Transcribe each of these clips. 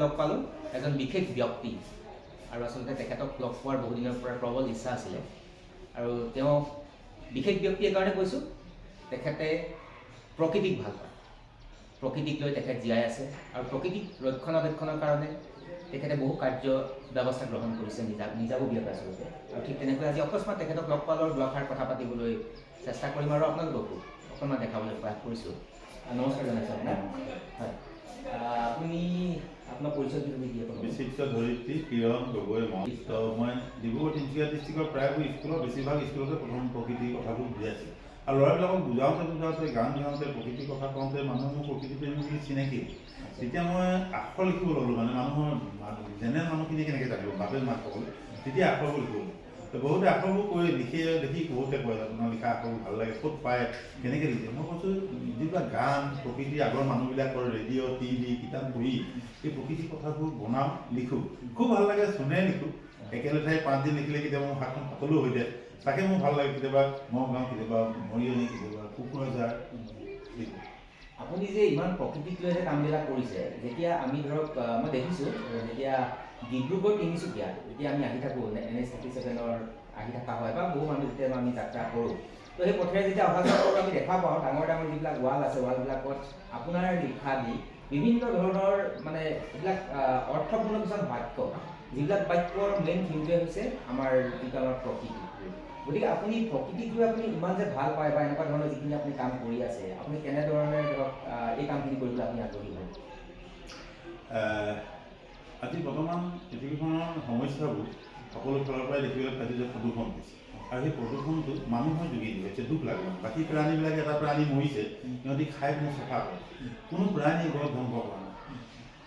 লগ পালোঁ এজন বিশেষ ব্যক্তি আৰু আচলতে তেখেতক লগ পোৱাৰ বহুদিনৰ পৰা প্ৰবল ইচ্ছা আছিলে আৰু তেওঁ বিশেষ ব্যক্তি এইকাৰণে কৈছোঁ তেখেতে প্ৰকৃতিক ভাল পায় প্ৰকৃতিক লৈ তেখেত জীয়াই আছে আৰু প্ৰকৃতিক ৰক্ষণাবেক্ষণৰ কাৰণে তেখেতে বহু কাৰ্য ব্যৱস্থা গ্ৰহণ কৰিছে নিজাববীয়াকৈ আচলতে আৰু ঠিক তেনেকৈ আজি অকস্মাত তেখেতক লগ পালোঁ আৰু দুআষাৰ কথা পাতিবলৈ চেষ্টা কৰিম আৰু আপোনালোককো অকণমান দেখাবলৈ প্ৰয়াস কৰিছোঁ। নমস্কাৰ জনাইছোঁ আপোনাক। হয়, আপুনি আপোনাৰ পৰিচয় কি দিয়ে? বিচিত্ৰ ধৰিত্ৰী কিৰণ গগৈ মই ডিব্ৰুগড় তিনিচুকীয়া ডিষ্ট্ৰিক্টৰ প্ৰায়বোৰ স্কুলৰ বেছিভাগ স্কুলতে প্ৰথম প্ৰকৃতিৰ কথাবোৰ বুজাইছে আৰু ল'ৰাবিলাকক বুজাওঁতে গান গাওঁতে প্ৰকৃতিৰ কথা কওঁতে মানুহে মোৰ প্ৰকৃতি প্ৰেমী বুলি চিনাকি। তেতিয়া মই আখৰ লিখিব ল'লোঁ, মানে মানুহৰ জেনেৰেল মানুহখিনি কেনেকৈ জানিব বাপে মাকসকল, তেতিয়া আখৰবোৰ লিখিব। বহুতে আখৰবোৰ কৈ দেখি বহুতে কয় আপোনাৰ লিখা আখৰবোৰ ভাল লাগে, ক'ত পায়, কেনেকৈ লিখে। মই কৈছোঁ যিবিলাক গান প্ৰকৃতিৰ আগৰ মানুহবিলাকৰ ৰেডিঅ' টিভি কিতাপ পঢ়ি এই প্ৰকৃতিৰ কথাবোৰ বনাওঁ লিখোঁ, খুব ভাল লাগে। চোনে লিখোঁ একেলেঠাই 5 দিন লিখিলে কেতিয়াবা মোৰ হাতখন পাতলো হৈ যায়, তাকে মোৰ ভাল লাগে। কেতিয়াবা নগাঁও, কেতিয়াবা মৰিয়নি, কেতিয়াবা কোকৰাঝাৰ লিখোঁ। আপুনি যে ইমান প্ৰকৃতিক লৈ যে কামবিলাক কৰিছে, যেতিয়া আমি ধৰক মই দেখিছোঁ যেতিয়া ডিব্ৰুগড় তিনিচুকীয়া যেতিয়া আমি আহি থাকোঁ NH-37ৰ আহি থকা হয় বা বহু মানুহ যেতিয়া আমি যাত্ৰা কৰোঁ, তো সেই পথেৰে যেতিয়া অহা যোৱা কৰোঁ আমি দেখা পাওঁ ডাঙৰ ডাঙৰ যিবিলাক ৱাল আছে ৱালবিলাকত আপোনাৰ লিখা দি বিভিন্ন ধৰণৰ মানে এইবিলাক অৰ্থপূৰ্ণ কিছুমান বাক্য, যিবিলাক বাক্যৰ মেইন থিমটোৱে হৈছে আমাৰ যিটো আমাৰ প্ৰকৃতি। গতিকে আপুনি প্ৰকৃতিক লৈ আপুনি ইমান যে ভাল পায় বা এনেকুৱা ধৰণৰ যিখিনি আপুনি কাম কৰি আছে, আপুনি কেনেধৰণে ধৰক এই কামখিনি কৰিবলৈ আপুনি আগ্ৰহী হয়? আজি বৰ্তমান পৃথিৱীখনৰ সমস্যাবোৰ সকলো ফালৰ পৰাই দেখিবলৈ পাইছোঁ যে প্ৰদূষণ হৈছে আৰু সেই প্ৰদূষণটো মানুহৰ যোগেদি হৈছে। দুখ লাগে, বাকী প্ৰাণীবিলাকে এটা প্ৰাণী মৰিছে সিহঁতি খাই পিনে চাফা কৰে, কোনো প্ৰাণী গছ ধ্বংস কৰা নাই।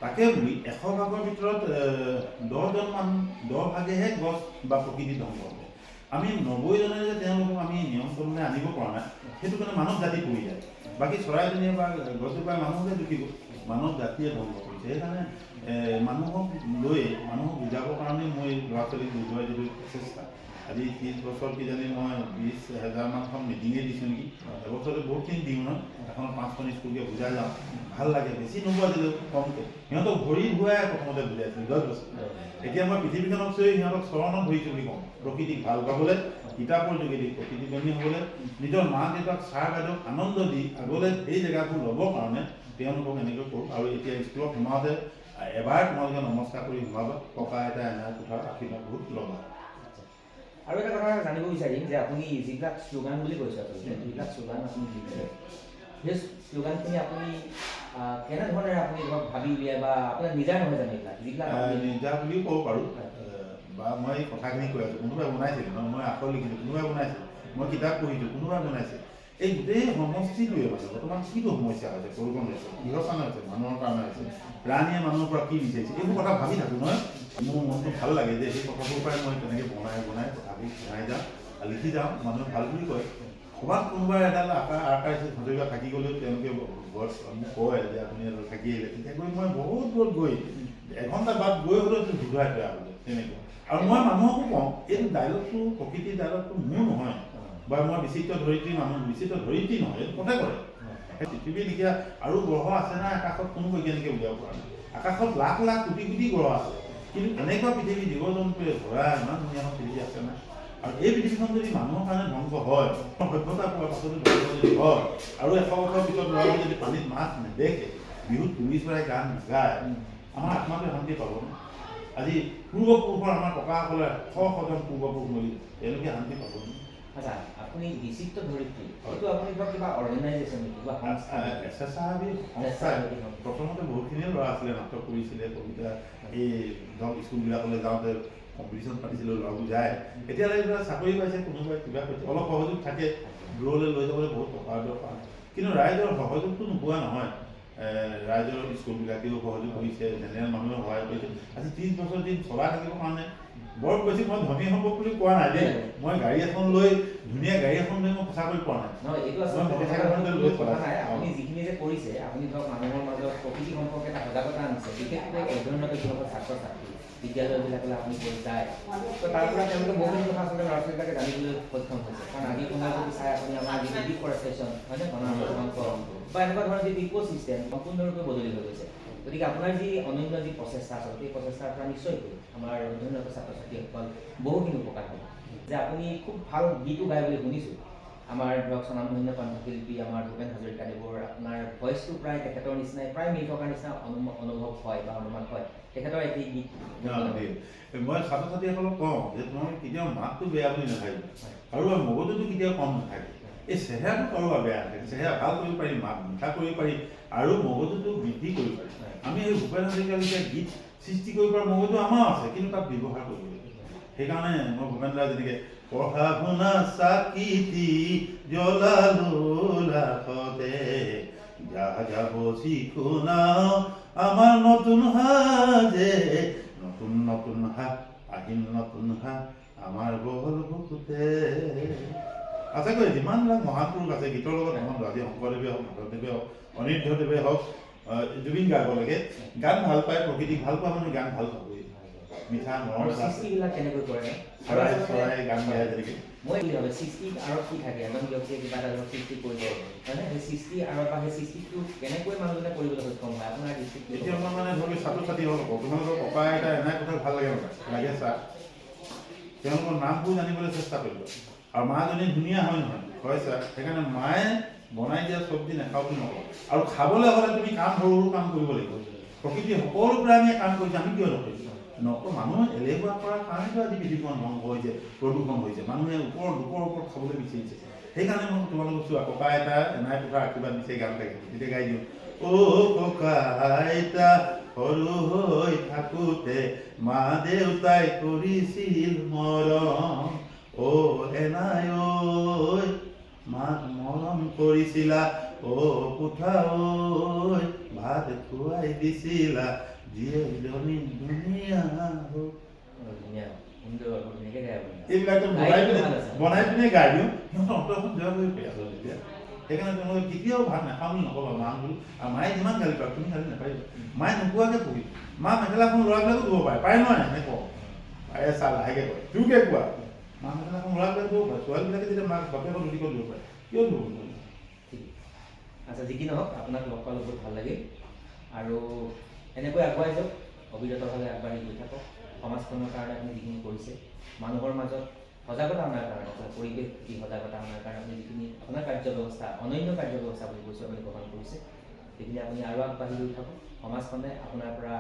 তাকে বুলি 100 ভাগৰ ভিতৰত 10 ভাগেহে গছ বা প্ৰকৃতি ধ্বংস কৰে। আমি 90 জনে যে তেওঁলোকক আমি নিয়ন্ত্ৰণলৈ আনিব পৰা নাই, সেইটো কাৰণে মানৱ জাতি পৰি যায়। বাকী চৰাইজনীয়ে বা গছজোপাই মানুহকে জুকিব, মানৱ জাতিয়ে ধ্বংস কৰিছে। সেইকাৰণে মানুহক লৈ মানুহক বুজাবৰ কাৰণে মই ল'ৰা ছোৱালীক বুজোৱাৰ যিটো চেষ্টা, আজি 30 বছৰ কিজানি মই 20,000 মিটিঙে দিছোঁ নেকি। এবছৰতে বহুতখিনি দিওঁ নহয়, এখন 5খন স্কুলকৈ বুজাই যাওঁ, ভাল লাগে। বেছি নোবোৱা দিলেও কমকৈ সিহঁতক ভৰি ধুৱাই প্ৰথমতে বুজাইছিলোঁ 10 বছৰ। এতিয়া মই পৃথিৱীখনক চৈ সিহঁতক চৰণত ধৰিছোঁ বুলি কওঁ, প্ৰকৃতিক ভাল পাবলৈ, কিতাপৰ যোগেদি প্ৰকৃতিপ্ৰেমী হ'বলৈ, নিজৰ মা দেউতাক ছাৰ বাইদেউক আনন্দ দি আগলৈ এই জেগাবোৰ ল'বৰ কাৰণে তেওঁলোকক এনেকৈ কৰোঁ। আৰু এতিয়া স্কুলত সোমাওঁতে এবাৰ তোমালোকে নমস্কাৰ কৰি সোমাবা, ককা আইতা এনাই কোঠাৰ আশীৰ্বাদ বহুত ল'বা। আৰু এটা কথা জানিব বিচাৰিম যে আপুনি যিবিলাক শ্লোগান বুলি কৈছে আচলতে যিবিলাক শ্লোগান আপুনি লিখে, সেই শ্লোগানখিনি আপুনি কেনেধৰণেৰে আপুনি ধৰক ভাবি উলিয়াই বা আপোনাৰ নিজা নহয় জানো এইবিলাক যিবিলাক নিজা বুলিও ক'ব পাৰোঁ বা মই এই কথাখিনি কৈ আছোঁ। কোনোবাই বনাইছিল, মই আখৰ লিখিছোঁ, কোনোবাই বনাইছিল, মই কিতাপ পঢ়িছোঁ, কোনোবাই বনাইছে। এই গোটেই সমষ্টিটোৱে মানে বৰ্তমান কিটো সমস্যা হৈছে, প্ৰদূষণ হৈছে, কিহৰ কাৰণে হৈছে, মানুহৰ কাৰণে হৈছে, প্ৰাণীয়ে মানুহৰ পৰা কি বিচাৰিছে, এইবোৰ কথা ভাবি থাকোঁ নহয়। মোৰ মনটো ভাল লাগে যে সেই কথাবোৰ পৰাই মই তেনেকৈ বনাই কথাবোৰ বনাই যাওঁ আৰু লিখি যাওঁ। মানুহে ভাল বুলি কয়। ক'ৰবাত কোনোবাই এডাল আকাইছে ধৰিবা থাকি গ'লেও তেওঁলোকে গছ মোক কয় যে আপুনি এডাল থাকি আহিলে, তেতিয়া গৈ মই বহুত দূৰত গৈ 1 ঘণ্টা বাট গৈ হ'লেও বুধুৱাই থৈ আহোঁ তেনেকুৱা। আৰু মই মানুহকো কওঁ এই ডাইলগটো প্ৰকৃতিৰ ডাইলগটো মোৰ নহয়, বা মই বিচিত্ৰ ধৰিত্ৰী মানুহ, বিচিত্ৰ ধৰিত্ৰী নহয়, এইটো কোনে কৰে। পৃথিৱীৰ লেখীয়া আৰু গ্ৰহ আছে নাই আকাশত, কোনো বৈজ্ঞানিকে বুজাব পৰা নাই। আকাশত লাখ লাখ কোটি কোটি গ্ৰহ আছে, কিন্তু এনেকুৱা পৃথিৱী জীৱ জন্তুৱে ধৰা ইমান ধুনীয়াখন পৃথিৱী আছে নাই। আৰু এই পৃথিৱীখন যদি মানুহৰ কাৰণে ধ্বংস হয়, সভ্যতা পোৱাৰ পাছতো ধ্বংস যদি হয়, আৰু 100 বছৰৰ পিছত ল'ৰাবোৰ যদি পানীত মাছ নেদেখে, বিহুত পুলি চৰাই গান নাগায়, আমাৰ আত্মাটোৱে শান্তি পাব ন। আজি পূৰ্বপুৰুষৰ আমাৰ ককাসকলে 100জন পূৰ্বপুৰুষ মৰিলে, তেওঁলোকে শান্তি পাব ন। আচ্ছা, আপুনি বিচিত্ৰ ধৰিত্ৰী হয়তো আপুনি ধৰক কিবা অৰ্গেনাইজেশ্যন নেকি বা প্ৰথমতে বহুতখিনিয়ে ল'ৰা আছিলে, নাটক কৰিছিলে, কবিতা এই ধৰক স্কুলবিলাকলৈ যাওঁতে কম্পিটিশ্যন পাতিছিলোঁ, ল'ৰাবোৰ যায়। এতিয়ালৈকে চাকৰি পাইছে, কোনোবাই কিবা কৰিছে, অলপ সহযোগ থাকে, দূৰলৈ লৈ যাবলৈ বহুত টকা দৰকাৰ, কিন্তু ৰাইজৰ সহযোগটো নোপোৱা নহয়। ৰাইজৰ স্কুলবিলাকেও সহযোগ কৰিছে, জেনেৰেল মানুহে সহায় কৰিছে। আজি 30 বছৰ দিন চলাই থাকিবৰ কাৰণে বৰ বেছি মই ধনী হ'ব বুলি কোৱা নাই দেই। মই গাড়ী এখন লৈ ধুনীয়া গাড়ী এখন লৈ মই সঁচা কৰি পোৱা নাই। এইটো আচলতে কথা নাই। আপুনি যিখিনি যে কৰিছে, আপুনি ধৰক মানুহৰ মাজত প্ৰকৃতি সম্পৰ্কে এটা সজাগতা আনিছে, বিশেষকৈ অধ্যয়নৰত যিসকল ছাত্ৰ ছাত্ৰী বিদ্যালয়বিলাকলৈ আপুনি যায়, তো তাৰ পৰা তেওঁলোকে বহুখিনি কথা আচলতে ল'ৰা ছোৱালীবিলাকে জানিবলৈ সক্ষম হৈছে। কাৰণ আজিৰ সময়ত যদি চাই আপুনি আমাৰ যি ডিফৰেষ্টেশ্যন হয়নে, বনাঞ্চল ধ্বংস বা এনেকুৱা ধৰণৰ যি ইক'চিষ্টেম সম্পূৰ্ণৰূপে বদলি হৈ গৈছে। গতিকে আপোনাৰ যি অনন্য যি প্ৰচেষ্টা আছে সেই প্ৰচেষ্টাৰ পৰা নিশ্চয়কৈ আমাৰ অধ্যয়নৰত ছাত্ৰ ছাত্ৰীসকল বহুখিনি উপকাৰ হ'ব যে আপুনি খুব ভাল গীতো গায় বুলি শুনিছোঁ আমাৰ ধৰক স্বনামধন্য কণ্ঠশিল্পী আমাৰ ভূপেন হাজৰিকাদেৱৰ আপোনাৰ ভইচটো প্ৰায় তেখেতৰ নিচিনাই প্ৰায় মিল থকাৰ নিচিনা অনুভৱ হয় বা অনুমান হয় তেখেতৰ এটি গীত মই ছাত্ৰ ছাত্ৰীসকলক কওঁ যে তোমালোকে কেতিয়াও মাতটো বেয়া বুলি নাথাকিবা আৰু মগজুটো কেতিয়াও কম নাথাকে এই চেহেৰাটো কাৰোবাৰ বেয়া নাথাকে চেহেৰা ভাল কৰিব পাৰি মাত মিঠা কৰিব পাৰি আৰু মগজুটো বৃদ্ধি কৰিব পাৰি আমি এই ভূপেন হাজৰিকাৰ লেখীয়া গীত সৃষ্টি কৰিব পৰা মগজু আমাৰ আছে কিন্তু তাক ব্যৱহাৰ কৰিব লাগিব সেইকাৰণে মই ভূপেন দাৰ যেনেকৈ পঢ়া শুনা চাকিটি জ্বলালো লাখতে যাহা যাব শিশুনাও আমাৰ নতুন সাজে নতুন নতুন হাত আহিল নতুন হাত আমাৰ বহল বুকুতে আছেগৈ যিমানবিলাক মহাপুৰুষ আছে গীতৰ লগত সম্বন্ধ আজি শংকৰদেৱে হওক মাধৱদেৱে হওক অনিৰুদ্ধদেৱে হওক জুবিন গাৰ্গলৈকে গান ভাল পায় প্ৰকৃতিক ভাল পোৱা মানুহে গান ভাল পাবই মিঠা মৰম সৃষ্টিবিলাক কেনেকৈ কৰে চৰাই চৰাই গান গায় যেনেকৈ মই বুলি ভাবোঁ সৃষ্টিত আঁৰত কি থাকে এজন ব্যক্তিয়ে কিবা এটা ধৰক সৃষ্টি কৰিব হয়নে সেই সৃষ্টি আঁৰত বা সেই সৃষ্টিটো কেনেকৈ মানুহজনে কৰিবলৈ সক্ষম হয় আপোনাৰ দৃষ্টিত এতিয়া মই মানে ধৰি ছাত্ৰ ছাত্ৰীসকলক তোমালোকৰ ককা আইতা এনাই কথা ভাল লাগে লাগে ছাৰ তেওঁলোকৰ নামবোৰ জানিবলৈ চেষ্টা কৰিব আৰু মাজনী ধুনীয়া হয় নহয় হয় ছাৰ সেইকাৰণে মায়ে বনাই দিয়া চব্জি নাখাওঁ বুলি নকওঁ আৰু খাবলৈ হ'লে তুমি কাম সৰু সৰু কাম কৰিব লাগিব প্ৰকৃতিৰ সকলো প্ৰাণীয়ে কাম কৰিছে আমি কিয় নকৰিম মানুহ এলেহুৱা কৰাৰ কাৰণেতো আজি পৃথিৱীখন ধ্বংস হৈছে প্ৰদূষণ হৈছে মানুহে ওপৰত খাবলৈ বিচাৰিছে সেইকাৰণে মই তোমালোকক চোৱা ককা আইতা এনাই পুথা আশীৰ্বাদ দিছে গান গাই তেতিয়া গাই দিওঁ অ' ককা আইতা সৰু হৈ থাকোঁতে মা দেউতাই কৰিছিল মৰম অ' এনাই ঐ মাক মৰম কৰিছিলা অ' পুথা ঐ ভাত খুৱাই দিছিলা জীয়েজনী ধুনীয়া এইবিলাক বনাই পিনে গাই দিওঁ সিহঁতৰ অন্তৰখন জয় হৈ পৰে আচলতে তেতিয়া সেইকাৰণে তেওঁলোকে কেতিয়াও ভাত নাখাওঁ বুলি নক'বা মা বোলো আৰু মায়ে যিমান গালি পায় তুমি গালি নাপাৰিবা মায়ে নোপোৱাকৈ পঢ়ি মা মেখেলাখন ল'ৰাবিলাকো ধুব পাৰে পাৰে নহয় এনেকৈ কওঁ পাৰে চা লাহেকৈ কয় তোৰকে কোৱা মা মেখেলাখন ল'ৰাবিলাকে ধুব পাৰে ছোৱালীবিলাকে যেতিয়া মাক বাপেকক ধুতি কৰি ধুব পাৰে কিয় ধুব আচ্ছা যি কি নহওক আপোনাক লগ পালে বহুত ভাল লাগিল আৰু এনেকৈ আগুৱাই যাওক অবিৰতভাৱে আগবাঢ়ি গৈ থাকক সমাজখনৰ কাৰণে আপুনি যিখিনি কৰিছে মানুহৰ মাজত সজাগতা অনাৰ কাৰণে পৰিৱেশ প্ৰতি সজাগতা অনাৰ কাৰণে আপুনি যিখিনি আপোনাৰ কাৰ্য ব্যৱস্থা অনন্য কাৰ্য ব্যৱস্থা বুলি কৈছোঁ আপুনি গ্ৰহণ কৰিছে সেইখিনি আপুনি আৰু আগবাঢ়ি গৈ থাকক সমাজখনে আপোনাৰ পৰা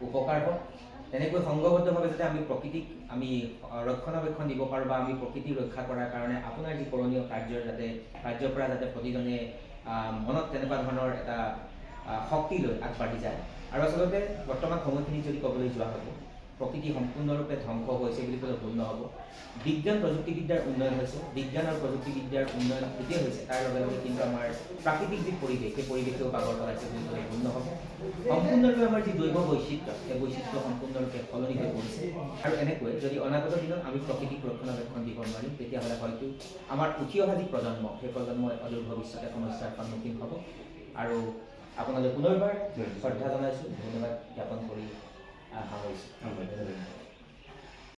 উপকাৰ হওক তেনেকৈ সংঘবদ্ধভাৱে যাতে আমি প্ৰকৃতিক আমি ৰক্ষণাবেক্ষণ দিব পাৰোঁ বা আমি প্ৰকৃতি ৰক্ষা কৰাৰ কাৰণে আপোনাৰ যি কৰণীয় কাৰ্যৰ পৰা যাতে প্ৰতিজনে মনত তেনেকুৱা ধৰণৰ এটা শক্তি লৈ আগবাঢ়ি যায় আৰু আচলতে বৰ্তমান সময়খিনি যদি ক'বলৈ যোৱা হ'ব প্ৰকৃতি সম্পূৰ্ণৰূপে ধ্বংস হৈছে বুলি ক'লে ভুল নহ'ব বিজ্ঞান প্ৰযুক্তিবিদ্যাৰ উন্নয়ন হৈছে বিজ্ঞান আৰু প্ৰযুক্তিবিদ্যাৰ উন্নয়ন গোটেই হৈছে তাৰ লগে লগে কিন্তু আমাৰ প্ৰাকৃতিক যি পৰিৱেশ সেই পৰিৱেশেও বাগৰ পেলাইছে বুলি ক'লে ভুল নহ'ব সম্পূৰ্ণৰূপে আমাৰ যি জৈৱ বৈচিত্ৰ্য সেই বৈচিত্ৰ্য সম্পূৰ্ণৰূপে সলনি হৈ পৰিছে আৰু এনেকৈ যদি অনাগত দিনত আমি প্ৰকৃতিক ৰক্ষণাবেক্ষণ দিব নোৱাৰিম তেতিয়াহ'লে হয়তো আমাৰ উঠি অহা যি প্ৰজন্ম সেই প্ৰজন্মই অদূৰ ভৱিষ্যতে সমস্যাৰ সন্মুখীন হ'ব আৰু আপোনালৈ পুনৰবাৰ শ্ৰদ্ধা জনাইছোঁ ধন্যবাদ জ্ঞাপন কৰি সামৰিছোঁ